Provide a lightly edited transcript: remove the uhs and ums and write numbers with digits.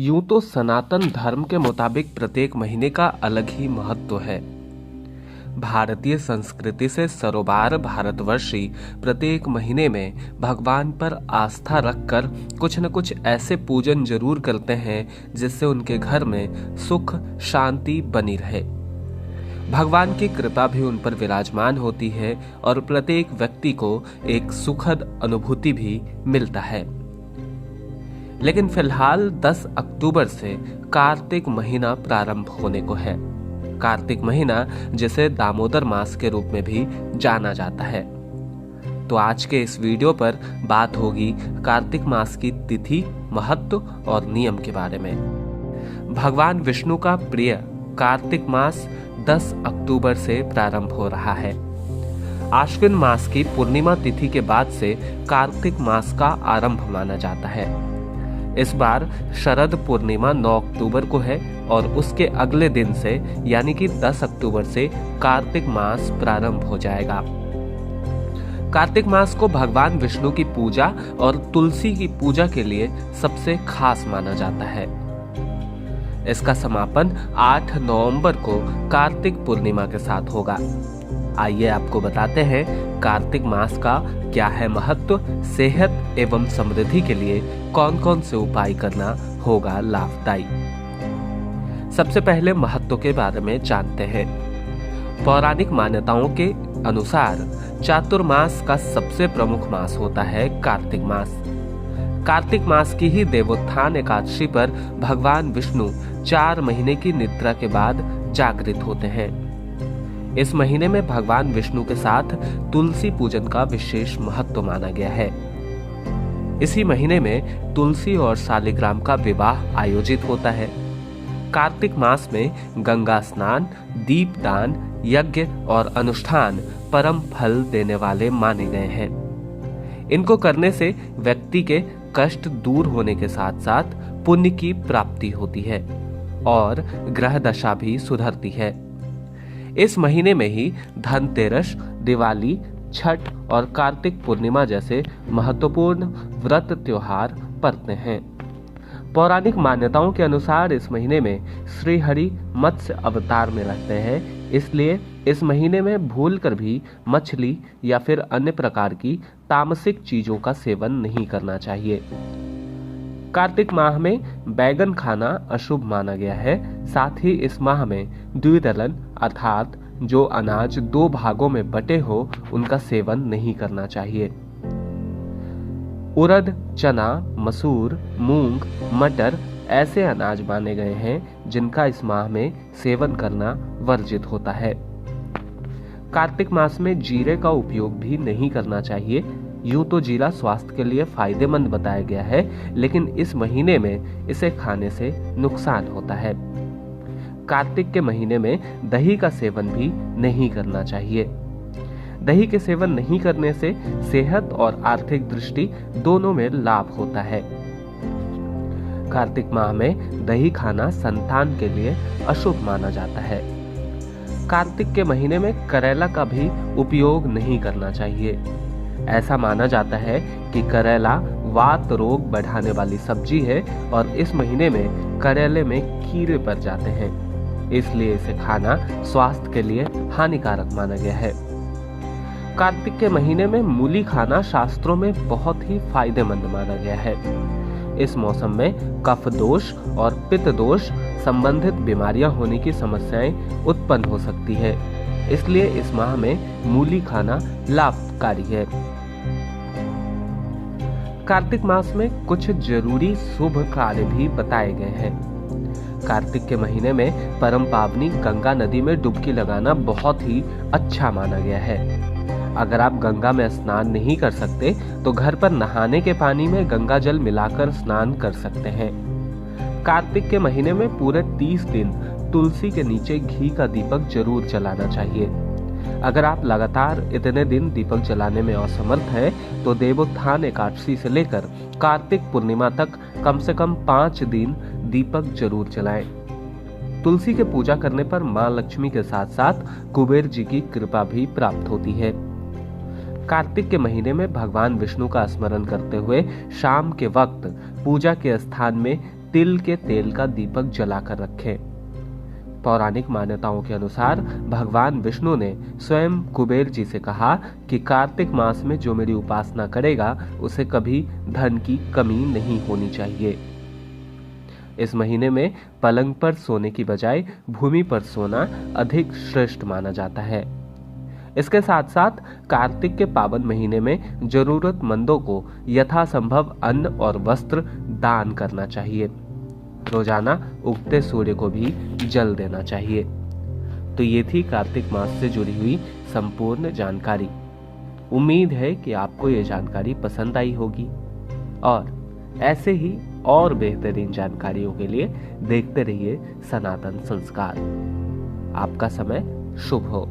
यूं तो सनातन धर्म के मुताबिक प्रत्येक महीने का अलग ही महत्व है। भारतीय संस्कृति से सरोबार भारतवर्षी प्रत्येक महीने में भगवान पर आस्था रखकर कुछ न कुछ ऐसे पूजन जरूर करते हैं जिससे उनके घर में सुख शांति बनी रहे। भगवान की कृपा भी उन पर विराजमान होती है और प्रत्येक व्यक्ति को एक सुखद अनुभूति भी मिलता है। लेकिन फिलहाल 10 अक्टूबर से कार्तिक महीना प्रारंभ होने को है। कार्तिक महीना जिसे दामोदर मास के रूप में भी जाना जाता है। तो आज के इस वीडियो पर बात होगी कार्तिक मास की तिथि, महत्व और नियम के बारे में। भगवान विष्णु का प्रिय कार्तिक मास 10 अक्टूबर से प्रारंभ हो रहा है। आश्विन मास की पूर्णिमा तिथि के बाद से कार्तिक मास का आरंभ माना जाता है। इस बार शरद पूर्णिमा 9 अक्टूबर को है और उसके अगले दिन से यानी कि 10 अक्टूबर से कार्तिक मास प्रारंभ हो जाएगा। कार्तिक मास को भगवान विष्णु की पूजा और तुलसी की पूजा के लिए सबसे खास माना जाता है। इसका समापन 8 नवंबर को कार्तिक पूर्णिमा के साथ होगा। आइए आपको बताते हैं कार्तिक मास का क्या है महत्व, सेहत एवं समृद्धि के लिए कौन कौन से उपाय करना होगा लाभदायी। सबसे पहले महत्व के बारे में जानते हैं। पौराणिक मान्यताओं के अनुसार चातुर्मास का सबसे प्रमुख मास होता है कार्तिक मास। कार्तिक मास की ही देवोत्थान एकादशी पर भगवान विष्णु 4 महीने की निद्रा के बाद जागृत होते हैं। इस महीने में भगवान विष्णु के साथ तुलसी पूजन का विशेष महत्व माना गया है। इसी महीने में तुलसी और शालिग्राम का विवाह आयोजित होता है। कार्तिक मास में गंगा स्नान, दीपदान, यज्ञ और अनुष्ठान परम फल देने वाले माने गए हैं। इनको करने से व्यक्ति के कष्ट दूर होने के साथ साथ पुण्य की प्राप्ति होती है और ग्रह दशा भी सुधरती है। इस महीने में ही धनतेरस, दिवाली, छठ और कार्तिक पूर्णिमा जैसे महत्वपूर्ण व्रत त्योहार पड़ते हैं। पौराणिक मान्यताओं के अनुसार इस महीने में श्री हरि मत्स्य अवतार में रहते हैं, इसलिए इस महीने में भूलकर भी मछली या फिर अन्य प्रकार की तामसिक चीजों का सेवन नहीं करना चाहिए। कार्तिक माह में बैगन खाना अशुभ माना गया है। साथ ही इस माह में द्विदलन अर्थात जो अनाज 2 भागों में बटे हो उनका सेवन नहीं करना चाहिए। उड़द, चना, मसूर, मूंग, मटर ऐसे अनाज माने गए हैं जिनका इस माह में सेवन करना वर्जित होता है। कार्तिक मास में जीरे का उपयोग भी नहीं करना चाहिए। यूं तो जीरा स्वास्थ्य के लिए फायदेमंद बताया गया है, लेकिन इस महीने में इसे खाने से नुकसान होता है। कार्तिक के महीने में दही का सेवन भी नहीं करना चाहिए। दही के सेवन नहीं करने से सेहत और आर्थिक दृष्टि दोनों में लाभ होता है। कार्तिक माह में दही खाना संतान के लिए अशुभ माना जाता है। कार्तिक के महीने में करेला का भी उपयोग नहीं करना चाहिए। ऐसा माना जाता है कि करेला वात रोग बढ़ाने वाली सब्जी है और इस महीने में करेले में कीड़े पड़ जाते हैं, इसलिए इसे खाना स्वास्थ्य के लिए हानिकारक माना गया है। कार्तिक के महीने में मूली खाना शास्त्रों में बहुत ही फायदेमंद माना गया है। इस मौसम में कफ दोष और पित्त दोष संबंधित बीमारियां होने की समस्याएं उत्पन्न हो सकती है, इसलिए इस माह में मूली खाना लाभकारी है। कार्तिक मास में कुछ जरूरी शुभ कार्य भी बताए गए हैं। कार्तिक के महीने में परम पावनी गंगा नदी में डुबकी लगाना बहुत ही अच्छा माना गया है। अगर आप गंगा में स्नान नहीं कर सकते तो घर पर नहाने के पानी में गंगा जल मिलाकर स्नान कर सकते हैं। कार्तिक के महीने में पूरे 30 दिन तुलसी के नीचे घी का दीपक जरूर जलाना चाहिए। अगर आप लगातार इतने दिन दीपक जलाने में असमर्थ हैं, तो देवोत्थान एकादशी से लेकर कार्तिक पूर्णिमा तक कम से कम 5 दिन दीपक जरूर जलाएं। तुलसी के पूजा करने पर मां लक्ष्मी के साथ साथ कुबेर जी की कृपा भी प्राप्त होती है। कार्तिक के महीने में भगवान विष्णु का स्मरण करते हुए शाम के वक्त पूजा के स्थान में तिल के तेल का दीपक जलाकर रखें। पौराणिक मान्यताओं के अनुसार भगवान विष्णु ने स्वयं कुबेर जी से कहा कि कार्तिक मास में जो मेरी उपासना करेगा उसे कभी धन की कमी नहीं होनी चाहिए। इस महीने में पलंग पर सोने की बजाय भूमि पर सोना अधिक श्रेष्ठ माना जाता है। इसके साथ साथ कार्तिक के पावन महीने में जरूरतमंदों को यथासंभव अन्न और वस्त्र दान करना चाहिए। रोजाना उगते सूर्य को भी जल देना चाहिए। तो ये थी कार्तिक मास से जुड़ी हुई संपूर्ण जानकारी। उम्मीद है कि आपको ये जानकारी पसंद आई होगी और ऐसे ही और बेहतरीन जानकारियों के लिए देखते रहिए सनातन संस्कार। आपका समय शुभ हो।